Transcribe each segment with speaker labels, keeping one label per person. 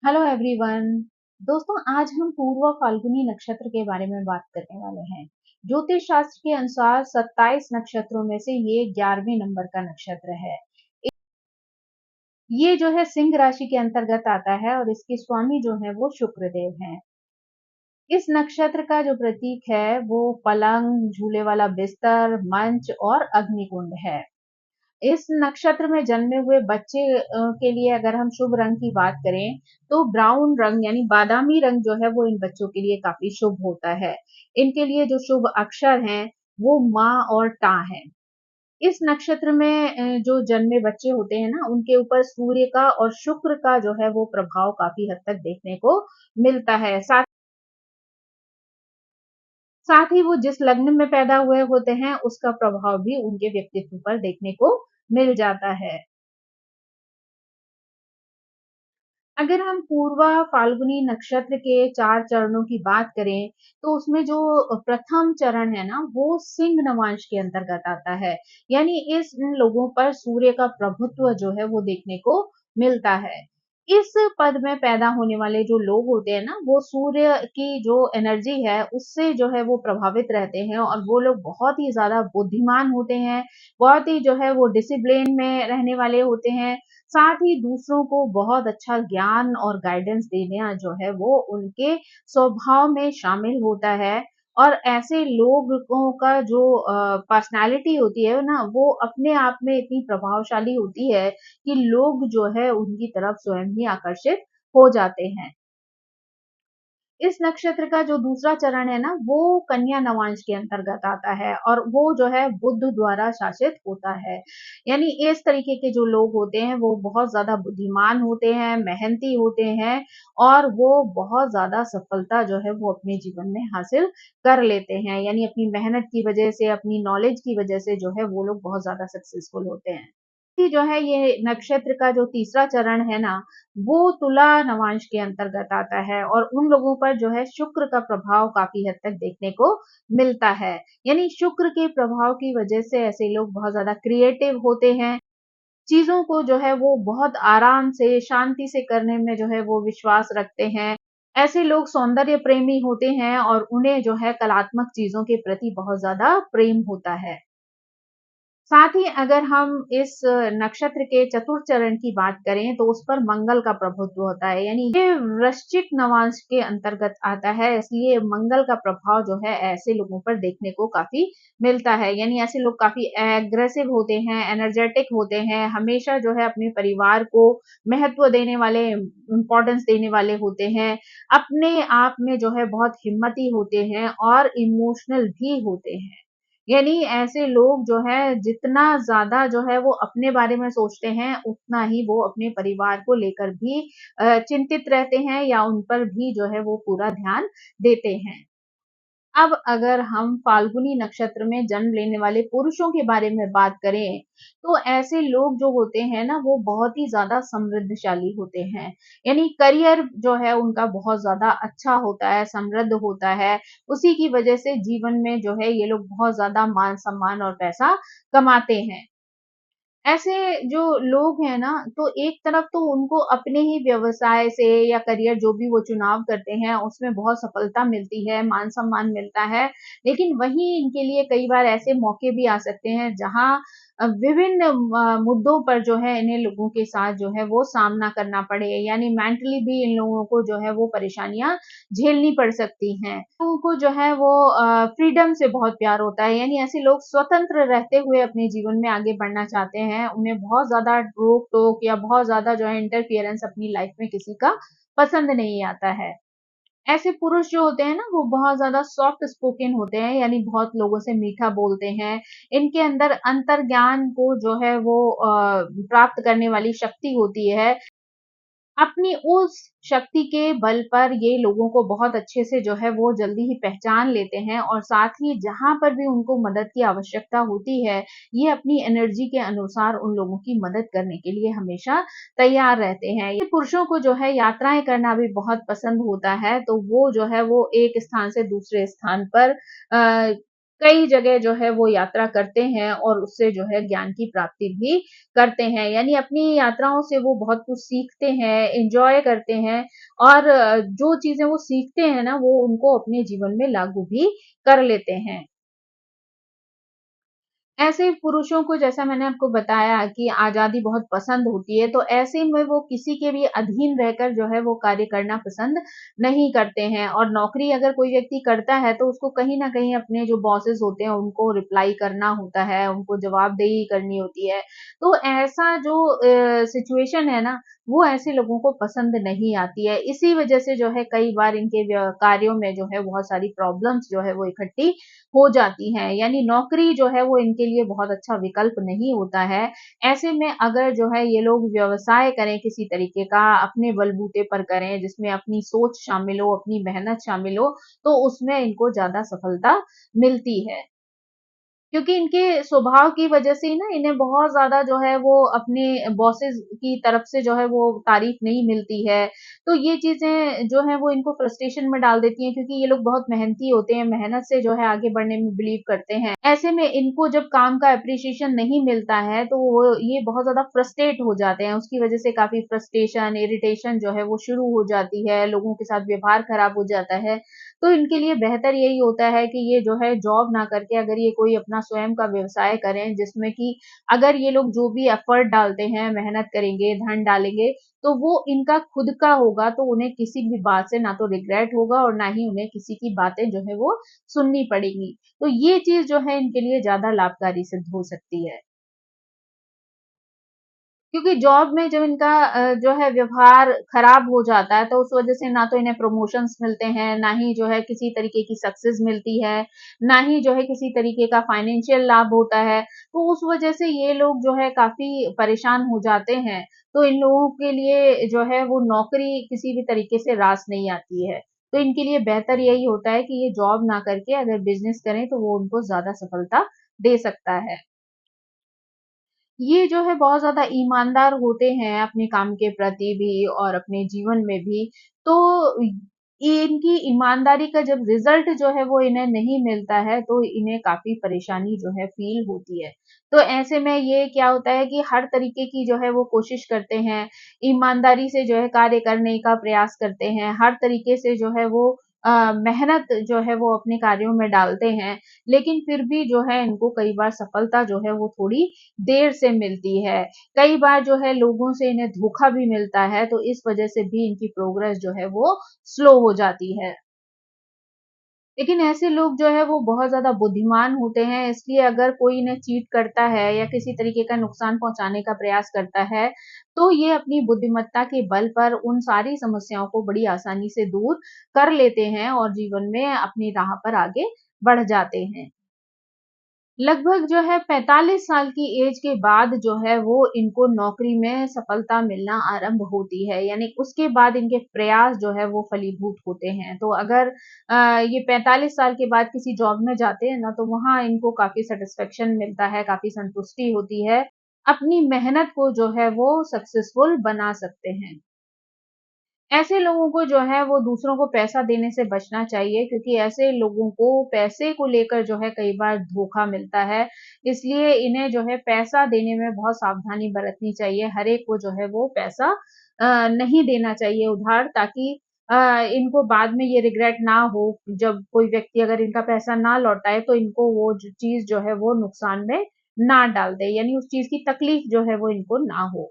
Speaker 1: Hello everyone. दोस्तों, आज हम पूर्व फाल्गुनी नक्षत्र के बारे में बात करने वाले हैं। ज्योतिष शास्त्र के अनुसार 27 नक्षत्रों में से ये 11वें नंबर का नक्षत्र है। ये जो है सिंह राशि के अंतर्गत आता है और इसके स्वामी जो है वो शुक्रदेव हैं। इस नक्षत्र का जो प्रतीक है वो पलंग, झूले वाला बिस्तर, मंच और अग्निकुंड है। इस नक्षत्र में जन्मे हुए बच्चे के लिए अगर हम शुभ रंग की बात करें तो ब्राउन रंग यानी बादामी रंग जो है वो इन बच्चों के लिए काफी शुभ होता है। इनके लिए जो शुभ अक्षर हैं वो माँ और टा है। इस नक्षत्र में जो जन्मे बच्चे होते हैं ना उनके ऊपर सूर्य का और शुक्र का जो है वो प्रभाव काफी हद तक देखने को मिलता है। साथ ही वो जिस लग्न में पैदा हुए होते हैं उसका प्रभाव भी उनके व्यक्तित्व पर देखने को मिल जाता है। अगर हम पूर्वा फाल्गुनी नक्षत्र के 4 चरणों की बात करें, तो उसमें जो प्रथम चरण है ना, वो सिंह नवांश के अंतर्गत आता है। यानी इन लोगों पर सूर्य का प्रभुत्व जो है वो देखने को मिलता है। इस पद में पैदा होने वाले जो लोग होते हैं ना, वो सूर्य की जो एनर्जी है, उससे जो है वो प्रभावित रहते हैं और वो लोग बहुत ही ज़्यादा बुद्धिमान होते हैं, बहुत ही जो है वो डिसिप्लिन में रहने वाले होते हैं। साथ ही दूसरों को बहुत अच्छा ज्ञान और गाइडेंस देना जो है वो उनके स्वभाव में शामिल होता है। और ऐसे लोगों का जो पर्सनालिटी होती है ना वो अपने आप में इतनी प्रभावशाली होती है कि लोग जो है उनकी तरफ स्वयं ही आकर्षित हो जाते हैं। इस नक्षत्र का जो दूसरा चरण है ना वो कन्या नवांश के अंतर्गत आता है और वो जो है बुध द्वारा शासित होता है। यानी इस तरीके के जो लोग होते हैं वो बहुत ज्यादा बुद्धिमान होते हैं, मेहनती होते हैं और वो बहुत ज्यादा सफलता जो है वो अपने जीवन में हासिल कर लेते हैं। यानी अपनी मेहनत की वजह से, अपनी नॉलेज की वजह से जो है वो लोग बहुत ज्यादा सक्सेसफुल होते हैं। कि जो है ये नक्षत्र का जो तीसरा चरण है ना, वो तुला नवांश के अंतर्गत आता है और उन लोगों पर जो है शुक्र का प्रभाव काफी हद तक देखने को मिलता है। यानी शुक्र के प्रभाव की वजह से ऐसे लोग बहुत ज्यादा क्रिएटिव होते हैं। चीजों को जो है वो बहुत आराम से, शांति से करने में जो है वो विश्वास रखते हैं। ऐसे लोग सौंदर्य प्रेमी होते हैं और उन्हें जो है कलात्मक चीजों के प्रति बहुत ज्यादा प्रेम होता है। साथ ही अगर हम इस नक्षत्र के चतुर्थ चरण की बात करें तो उस पर मंगल का प्रभुत्व होता है। यानी ये वृश्चिक नवांश के अंतर्गत आता है, इसलिए मंगल का प्रभाव जो है ऐसे लोगों पर देखने को काफी मिलता है। यानी ऐसे लोग काफी एग्रेसिव होते हैं, एनर्जेटिक होते हैं, हमेशा जो है अपने परिवार को महत्व देने वाले, इम्पोर्टेंस देने वाले होते हैं, अपने आप में जो है बहुत हिम्मती होते हैं और इमोशनल भी होते हैं। यानी ऐसे लोग जो है जितना ज़्यादा जो है वो अपने बारे में सोचते हैं, उतना ही वो अपने परिवार को लेकर भी चिंतित रहते हैं या उन पर भी जो है वो पूरा ध्यान देते हैं। अब अगर हम फाल्गुनी नक्षत्र में जन्म लेने वाले पुरुषों के बारे में बात करें, तो ऐसे लोग जो होते हैं ना, वो बहुत ही ज़्यादा समृद्धशाली होते हैं। यानी करियर जो है उनका बहुत ज़्यादा अच्छा होता है, समृद्ध होता है। उसी की वजह से जीवन में जो है ये लोग बहुत ज़्यादा मान-सम्मान और पैसा कमाते हैं। ऐसे जो लोग हैं ना, तो एक तरफ तो उनको अपने ही व्यवसाय से या करियर जो भी वो चुनाव करते हैं, उसमें बहुत सफलता मिलती है, मान-सम्मान मिलता है। लेकिन वहीं इनके लिए कई बार ऐसे मौके भी आ सकते हैं, जहाँ विभिन्न मुद्दों पर जो है इन्हें लोगों के साथ जो है वो सामना करना पड़े। यानी मेंटली भी इन लोगों को जो है वो परेशानियाँ झेलनी पड़ सकती हैं। लोगों को जो है वो फ्रीडम से बहुत प्यार होता है। यानी ऐसे लोग स्वतंत्र रहते हुए अपने जीवन में आगे बढ़ना चाहते हैं। उन्हें बहुत ज़्यादा रोक-टोक या बहुत ज़्यादा जो है इंटरफियरेंस अपनी लाइफ में किसी का पसंद नहीं आता है। ऐसे पुरुष जो होते हैं ना, वो बहुत ज़्यादा सॉफ्ट स्पोकन होते हैं, यानी बहुत लोगों से मीठा बोलते हैं। इनके अंदर अंतर्ज्ञान को जो है वो प्राप्त करने वाली शक्ति होती है। अपनी उस शक्ति के बल पर ये लोगों को बहुत अच्छे से जो है वो जल्दी ही पहचान लेते हैं और साथ ही जहाँ पर भी उनको मदद की आवश्यकता होती है, ये अपनी एनर्जी के अनुसार उन लोगों की मदद करने के लिए हमेशा तैयार रहते हैं। ये पुरुषों को जो है यात्राएँ करना भी बहुत पसंद होता है, तो वो जो है वो एक स्थान से दूसरे स्थान पर कई जगह जो है वो यात्रा करते हैं और उससे जो है ज्ञान की प्राप्ति भी करते हैं। यानी अपनी यात्राओं से वो बहुत कुछ सीखते हैं, एन्जॉय करते हैं और जो चीज़ें वो सीखते हैं ना, वो उनको अपने जीवन में लागू भी कर लेते हैं। ऐसे पुरुषों को जैसा मैंने आपको बताया कि आज़ादी बहुत पसंद होती है, तो ऐसे में वो किसी के भी अधीन रहकर जो है वो कार्य करना पसंद नहीं करते हैं और नौकरी अगर कोई व्यक्ति करता है, तो उसको कहीं न कहीं अपने जो बॉसेस होते हैं, उनको रिप्लाई करना होता है, उनको जवाबदेही करनी होती है। तो ऐसा जो सिचुएशन है ना, वो ऐसे लोगों को पसंद नहीं आती है। इसी वजह से जो है कई बार इनके कार्यों में जो है बहुत सारी प्रॉब्लम्स जो है वो इकट्ठी हो जाती हैं, यानी नौकरी जो है वो इनके लिए बहुत अच्छा विकल्प नहीं होता है। ऐसे में अगर जो है ये लोग व्यवसाय करें किसी तरीके का, अपने बलबूते पर करें, जिसमें अपनी सोच शामिल हो, अपनी मेहनत शामिल हो, तो उसमें इनको ज़्यादा सफलता मिलती है। क्योंकि इनके स्वभाव की वजह से ही ना इन्हें बहुत ज़्यादा जो है वो अपने बॉसेस की तरफ से जो है वो तारीफ़ नहीं मिलती है। तो ये चीज़ें जो हैं वो इनको फ्रस्ट्रेशन में डाल देती हैं क्योंकि ये लोग बहुत मेहनती होते हैं, मेहनत से जो है आगे बढ़ने में बिलीव करते हैं। ऐसे में इनको जब काम का एप्रिसिएशन नहीं मिलता है तो वो ये बहुत ज़्यादा फ्रस्ट्रेट हो जाते हैं। उसकी वजह से काफ़ी फ्रस्ट्रेशन, इरिटेशन जो है वो शुरू हो जाती है, लोगों के साथ व्यवहार खराब हो जाता है। तो इनके लिए बेहतर यही होता है कि ये जो है जॉब ना करके अगर ये कोई अपना स्वयं का व्यवसाय करें जिसमें कि अगर ये लोग जो भी एफर्ट डालते हैं, मेहनत करेंगे, धन डालेंगे, तो वो इनका खुद का होगा तो उन्हें किसी भी बात से ना तो रिग्रेट होगा और ना ही उन्हें किसी की बातें जो है वो सुननी पड़ेंगी। तो ये चीज़ जो है इनके लिए ज़्यादा लाभकारी सिद्ध हो सकती है। क्योंकि जॉब में जब इनका जो है व्यवहार खराब हो जाता है, तो उस वजह से ना तो इन्हें प्रमोशंस मिलते हैं, ना ही जो है किसी तरीके की सक्सेस मिलती है, ना ही जो है किसी तरीके का फाइनेंशियल लाभ होता है। तो उस वजह से ये लोग जो है काफ़ी परेशान हो जाते हैं। तो इन लोगों के लिए जो है वो नौकरी किसी भी तरीके से रास नहीं आती है। तो इनके लिए बेहतर यही होता है कि ये जॉब ना करके अगर बिज़नेस करें, तो वो उनको ज़्यादा सफलता दे सकता है। ये जो है बहुत ज़्यादा ईमानदार होते हैं अपने काम के प्रति भी और अपने जीवन में भी। तो इनकी ईमानदारी का जब रिज़ल्ट जो है वो इन्हें नहीं मिलता है, तो इन्हें काफ़ी परेशानी जो है फ़ील होती है। तो ऐसे में ये क्या होता है कि हर तरीके की जो है वो कोशिश करते हैं, ईमानदारी से जो है कार्य करने का प्रयास करते हैं, हर तरीके से जो है वो मेहनत जो है वो अपने कार्यों में डालते हैं। लेकिन फिर भी जो है इनको कई बार सफलता जो है वो थोड़ी देर से मिलती है। कई बार जो है लोगों से इन्हें धोखा भी मिलता है, तो इस वजह से भी इनकी प्रोग्रेस जो है वो स्लो हो जाती है। लेकिन ऐसे लोग जो है वो बहुत ज़्यादा बुद्धिमान होते हैं, इसलिए अगर कोई इन्हें चीट करता है या किसी तरीके का नुकसान पहुँचाने का प्रयास करता है, तो ये अपनी बुद्धिमत्ता के बल पर उन सारी समस्याओं को बड़ी आसानी से दूर कर लेते हैं और जीवन में अपनी राह पर आगे बढ़ जाते हैं। लगभग जो है 45 साल की एज के बाद जो है वो इनको नौकरी में सफलता मिलना आरंभ होती है, यानी उसके बाद इनके प्रयास जो है वो फलीभूत होते हैं। तो अगर ये 45 साल के बाद किसी जॉब में जाते हैं ना, तो वहाँ इनको काफ़ी सैटिस्फैक्शन मिलता है, काफ़ी संतुष्टि होती है। अपनी मेहनत को जो है वो सक्सेसफुल बना सकते हैं। ऐसे लोगों को जो है वो दूसरों को पैसा देने से बचना चाहिए क्योंकि ऐसे लोगों को पैसे को लेकर जो है कई बार धोखा मिलता है। इसलिए इन्हें जो है पैसा देने में बहुत सावधानी बरतनी चाहिए। हर एक को जो है वो पैसा नहीं देना चाहिए उधार ताकि इनको बाद में ये रिग्रेट ना हो। जब कोई व्यक्ति अगर इनका पैसा ना लौटाए तो इनको वो जो चीज़ जो है वो नुकसान में ना डाल दे, यानी उस चीज़ की तकलीफ जो है वो इनको ना हो।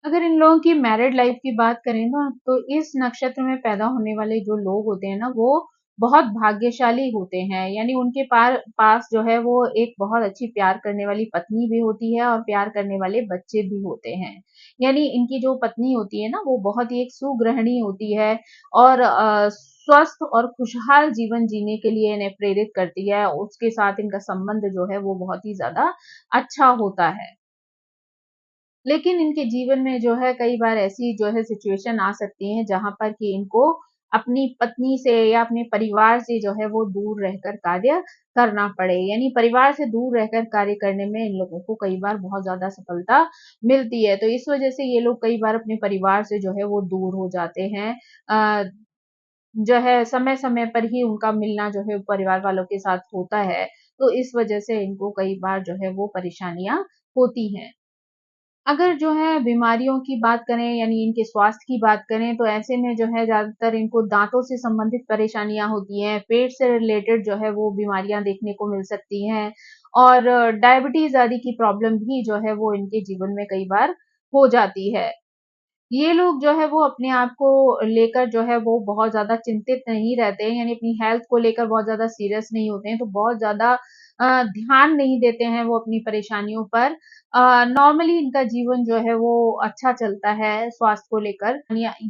Speaker 1: अगर इन लोगों की मैरिड लाइफ की बात करें ना, तो इस नक्षत्र में पैदा होने वाले जो लोग होते हैं ना, वो बहुत भाग्यशाली होते हैं। यानी उनके पास जो है वो एक बहुत अच्छी प्यार करने वाली पत्नी भी होती है और प्यार करने वाले बच्चे भी होते हैं। यानी इनकी जो पत्नी होती है ना, वो बहुत ही एक सुगृहिणी होती है और स्वस्थ और खुशहाल जीवन जीने के लिए इन्हें प्रेरित करती है। उसके साथ इनका संबंध जो है वो बहुत ही ज़्यादा अच्छा होता है। लेकिन इनके जीवन में जो है कई बार ऐसी जो है सिचुएशन आ सकती है जहाँ पर कि इनको अपनी पत्नी से या अपने परिवार से जो है वो दूर रहकर कार्य करना पड़े। यानी परिवार से दूर रहकर कार्य करने में इन लोगों को कई बार बहुत ज़्यादा सफलता मिलती है। तो इस वजह से ये लोग कई बार अपने परिवार से जो है वो दूर हो जाते हैं। जो है समय-समय पर ही उनका मिलना जो है परिवार वालों के साथ होता है, तो इस वजह से इनको कई बार जो है वो परेशानियाँ होती हैं। अगर जो है बीमारियों की बात करें यानी इनके स्वास्थ्य की बात करें तो ऐसे में जो है ज़्यादातर इनको दाँतों से संबंधित परेशानियाँ होती हैं, पेट से रिलेटेड जो है वो बीमारियाँ देखने को मिल सकती हैं और डायबिटीज़ आदि की प्रॉब्लम भी जो है वो इनके जीवन में कई बार हो जाती है। ये लोग जो है वो अपने आप को लेकर जो है वो बहुत ज़्यादा चिंतित नहीं रहते हैं, यानी अपनी हेल्थ को लेकर बहुत ज़्यादा सीरियस नहीं होते हैं, तो बहुत ज़्यादा ध्यान नहीं देते हैं वो अपनी परेशानियों पर। नॉर्मली इनका जीवन जो है वो अच्छा चलता है स्वास्थ्य को लेकर।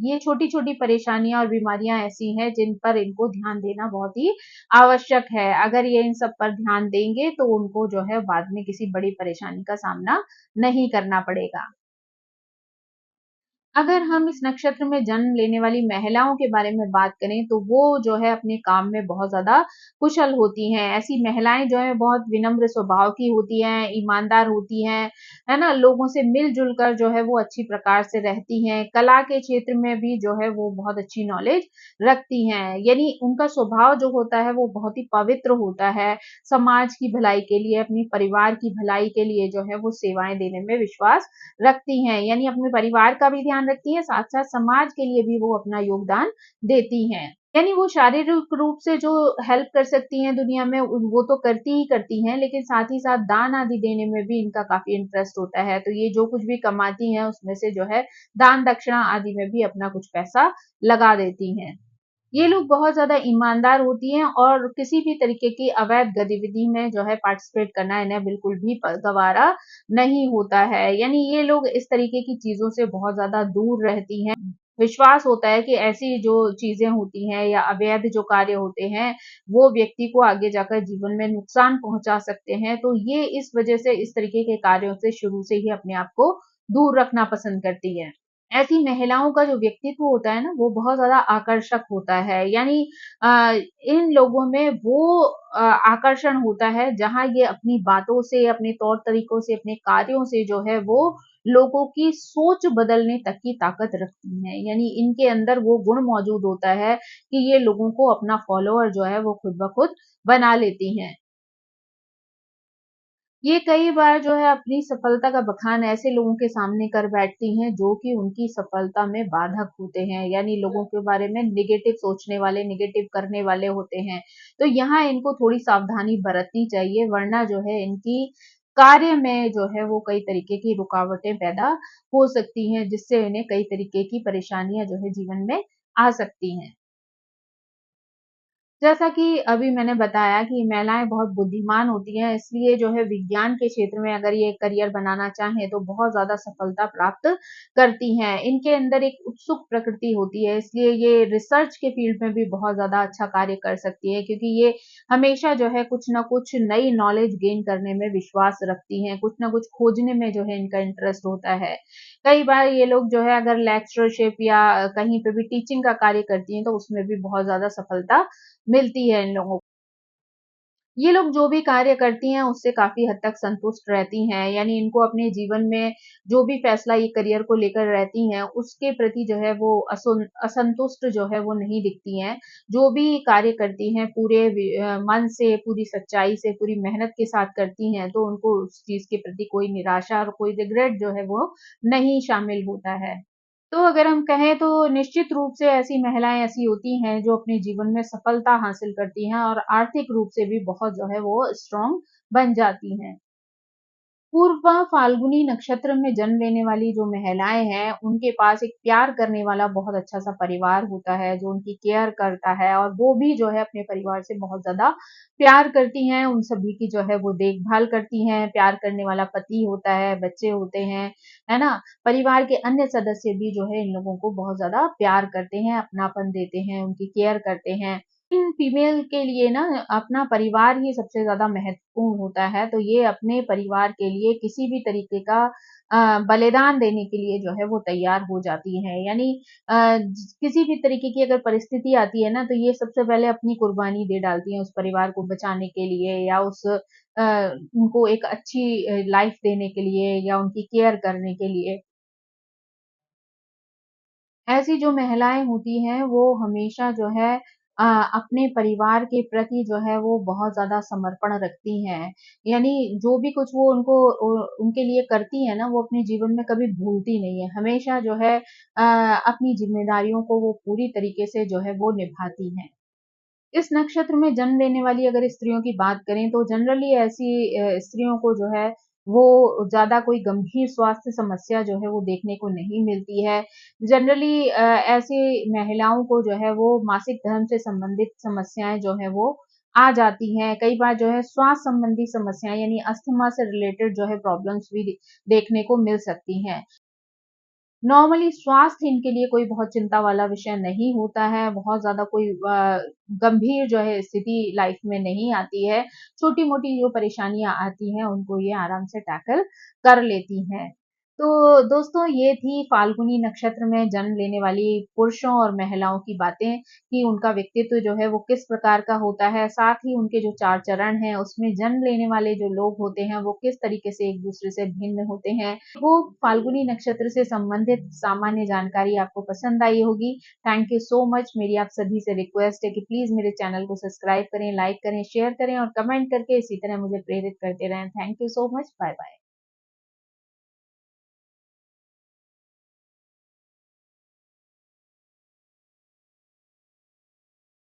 Speaker 1: ये छोटी-छोटी परेशानियाँ और बीमारियाँ ऐसी हैं जिन पर इनको ध्यान देना बहुत ही आवश्यक है। अगर ये इन सब पर ध्यान देंगे तो उनको जो है बाद में किसी बड़ी परेशानी का सामना नहीं करना पड़ेगा। अगर हम इस नक्षत्र में जन्म लेने वाली महिलाओं के बारे में बात करें, तो वो जो है अपने काम में बहुत ज़्यादा कुशल होती हैं। ऐसी महिलाएँ जो हैं बहुत विनम्र स्वभाव की होती हैं, ईमानदार होती हैं, है ना? लोगों से मिल-जुल कर जो है वो अच्छी प्रकार से रहती हैं। कला के क्षेत्र में भी जो है वो बहुत अच्छी नॉलेज रखती हैं। यानी उनका स्वभाव जो होता है वो बहुत ही पवित्र होता है। समाज की भलाई के लिए, अपने परिवार की भलाई के लिए जो है वो सेवाएँ देने में विश्वास रखती हैं, यानी अपने परिवार का भी ध्यान रखती हैं, साथ-साथ समाज के लिए भी वो अपना योगदान देती हैं। यानी वो शारीरिक रूप से जो हेल्प कर सकती हैं दुनिया में वो तो करती ही करती हैं, लेकिन साथ ही साथ दान आदि देने में भी इनका काफ़ी इंटरेस्ट होता है। तो ये जो कुछ भी कमाती हैं उसमें से जो है दान दक्षिणा आदि में भी अपना कुछ पैसा लगा देती हैं। ये लोग बहुत ज़्यादा ईमानदार होती हैं और किसी भी तरीके की अवैध गतिविधि में जो है पार्टिसिपेट करना इन्हें बिल्कुल भी गवारा नहीं होता है। यानी ये लोग इस तरीके की चीज़ों से बहुत ज़्यादा दूर रहती हैं। विश्वास होता है कि ऐसी जो चीज़ें होती हैं या अवैध जो कार्य होते हैं, वो व्यक्ति को आगे जाकर जीवन में नुकसान पहुँचा सकते हैं। तो ये इस वज़ह से इस तरीके के कार्यों से शुरू से ही अपने आप को दूर रखना पसंद करती हैं। ऐसी महिलाओं का जो व्यक्तित्व होता है ना, वो बहुत ज़्यादा आकर्षक होता है। यानी अ, इन लोगों में वो आकर्षण होता है, जहाँ ये अपनी बातों से, अपने तौर-तरीकों से, अपने कार्यों से जो है वो लोगों की सोच बदलने तक की ताकत रखती हैं। यानी इनके अंदर वो गुण मौजूद होता है कि ये लोगों को अपना फॉलोवर जो है वो खुद ब खुद बना लेती हैं। ये कई बार जो है अपनी सफलता का बखान ऐसे लोगों के सामने कर बैठती हैं जो कि उनकी सफलता में बाधक होते हैं, यानी लोगों के बारे में नेगेटिव सोचने वाले, नेगेटिव करने वाले होते हैं। तो यहाँ इनको थोड़ी सावधानी बरतनी चाहिए वरना जो है इनकी कार्य में जो है वो कई तरीके की रुकावटें पैदा हो सकती हैं जिससे इन्हें कई तरीके की परेशानियाँ जो है जीवन में आ सकती हैं। जैसा कि अभी मैंने बताया कि महिलाएँ बहुत बुद्धिमान होती हैं, इसलिए जो है विज्ञान के क्षेत्र में अगर ये करियर बनाना चाहें, तो बहुत ज़्यादा सफलता प्राप्त करती हैं। इनके अंदर एक उत्सुक प्रकृति होती है, इसलिए ये रिसर्च के फ़ील्ड में भी बहुत ज़्यादा अच्छा कार्य कर सकती हैं, क्योंकि ये हमेशा जो है कुछ न कुछ नई नॉलेज गेन करने में विश्वास रखती हैं, कुछ न कुछ खोजने में जो है इनका इंटरेस्ट होता है। कई बार ये लोग जो है अगर लेक्चरशिप या कहीं पे भी टीचिंग का कार्य करती हैं, तो उसमें भी बहुत ज़्यादा सफलता मिलती है इन लोगों को। ये लोग जो भी कार्य करती हैं उससे काफ़ी हद तक संतुष्ट रहती हैं, यानी इनको अपने जीवन में जो भी फैसला ये करियर को लेकर रहती हैं, उसके प्रति जो है वो असंतुष्ट जो है वो नहीं दिखती हैं। जो भी कार्य करती हैं पूरे मन से, पूरी सच्चाई से, पूरी मेहनत के साथ करती हैं, तो उनको उस चीज़ के प्रति कोई निराशा और कोई रिग्रेट जो है वो नहीं शामिल होता है। तो अगर हम कहें तो निश्चित रूप से ऐसी महिलाएँ ऐसी होती हैं जो अपने जीवन में सफलता हासिल करती हैं और आर्थिक रूप से भी बहुत जो है वो स्ट्रॉन्ग बन जाती हैं। पूर्वा फाल्गुनी नक्षत्र में जन्म लेने वाली जो महिलाएँ हैं, उनके पास एक प्यार करने वाला बहुत अच्छा-सा परिवार होता है, जो उनकी केयर करता है और वो भी जो है अपने परिवार से बहुत ज़्यादा प्यार करती हैं, उन सभी की जो है वो देखभाल करती हैं, प्यार करने वाला पति होता है, बच्चे होते हैं, है ना? परिवार के अन्य सदस्य भी जो है इन लोगों को बहुत ज़्यादा प्यार करते हैं, अपनापन देते हैं, उनकी केयर करते हैं। इन फीमेल के लिए ना अपना परिवार ही सबसे ज़्यादा महत्वपूर्ण होता है, तो ये अपने परिवार के लिए किसी भी तरीके का बलिदान देने के लिए जो है वो तैयार हो जाती हैं। यानी किसी भी तरीके की अगर परिस्थिति आती है ना, तो ये सबसे पहले अपनी कुर्बानी दे डालती हैं उस परिवार को बचाने के लिए या उनको एक अच्छी लाइफ़ देने के लिए या उनकी केयर करने के लिए। ऐसी जो महिलाएँ होती हैं वो हमेशा जो है अपने परिवार के प्रति जो है वो बहुत ज़्यादा समर्पण रखती हैं। यानी जो भी कुछ वो उनके लिए करती हैं ना, वो अपने जीवन में कभी भूलती नहीं है। हमेशा जो है अपनी ज़िम्मेदारियों को वो पूरी तरीके से जो है वो निभाती हैं। इस नक्षत्र में जन्म लेने वाली अगर स्त्रियों की बात करें तो जनरली ऐसी स्त्रियों को जो है वो ज़्यादा कोई गंभीर स्वास्थ्य समस्या जो है वो देखने को नहीं मिलती है। जनरली ऐसी महिलाओं को जो है वो मासिक धर्म से संबंधित समस्याएँ जो है वो आ जाती हैं। कई बार जो है श्वास संबंधी समस्याएँ यानी अस्थमा से रिलेटेड जो है प्रॉब्लम्स भी देखने को मिल सकती हैं। नॉर्मली स्वास्थ्य इनके लिए कोई बहुत चिंता वाला विषय नहीं होता है, बहुत ज़्यादा कोई गंभीर जो है स्थिति लाइफ में नहीं आती है। छोटी-मोटी जो परेशानियाँ आती हैं, उनको ये आराम से टैकल कर लेती हैं। तो दोस्तों ये थी फाल्गुनी नक्षत्र में जन्म लेने वाली पुरुषों और महिलाओं की बातें कि उनका व्यक्तित्व जो है वो किस प्रकार का होता है, साथ ही उनके जो 4 चरण हैं, उसमें जन्म लेने वाले जो लोग होते हैं, वो किस तरीके से एक-दूसरे से भिन्न होते हैं। वो फाल्गुनी नक्षत्र से संबंधित सामान्य जानकारी आपको पसंद आई होगी। Thank you so much. मेरी आप सभी से रिक्वेस्ट है कि प्लीज़ मेरे चैनल को सब्सक्राइब करें, लाइक करें, शेयर करें और कमेंट करके इसी तरह मुझे प्रेरित करते रहें। Thank you so much. Bye-bye.